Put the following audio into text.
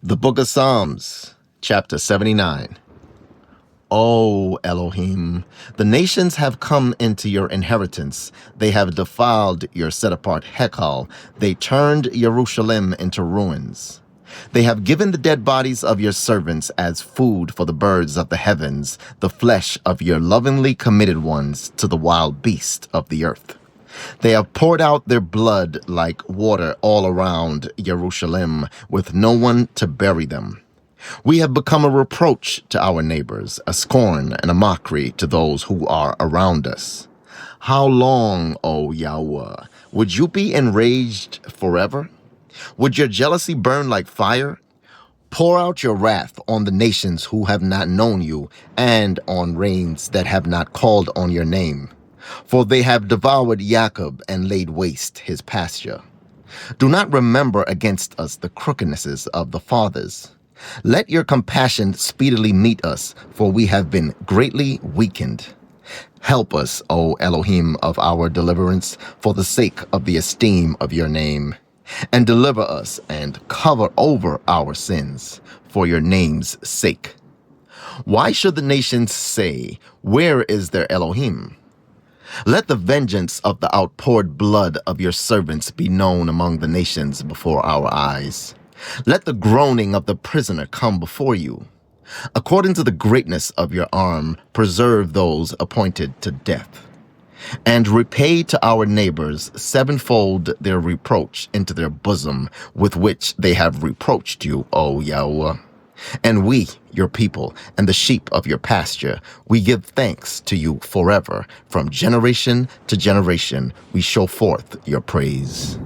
The Book of Psalms, chapter 79. O Elohim, the nations have come into your inheritance. They have defiled your set-apart Hekal. They turned Yerushalayim into ruins. They have given the dead bodies of your servants as food for the birds of the heavens, the flesh of your lovingly committed ones to the wild beasts of the earth. They have poured out their blood like water all around Yerushalayim, with no one to bury them. We have become a reproach to our neighbors, a scorn and a mockery to those who are around us. How long, O YAHUAH, would you be enraged forever? Would your jealousy burn like fire? Pour out your wrath on the nations who have not known you, and on reigns that have not called on your name. For they have devoured Jacob and laid waste his pasture. Do not remember against us the crookednesses of the fathers. Let your compassion speedily meet us, for we have been greatly weakened. Help us, O Elohim of our deliverance, for the sake of the esteem of your name. And deliver us and cover over our sins, for your name's sake. Why should the nations say, "Where is their Elohim?" Let the vengeance of the outpoured blood of your servants be known among the nations before our eyes. Let the groaning of the prisoner come before you. According to the greatness of your arm, preserve those appointed to death. And repay to our neighbors sevenfold their reproach into their bosom with which they have reproached you, O YAHUAH. And we, your people, and the sheep of your pasture, we give thanks to you forever. From generation to generation, we show forth your praise.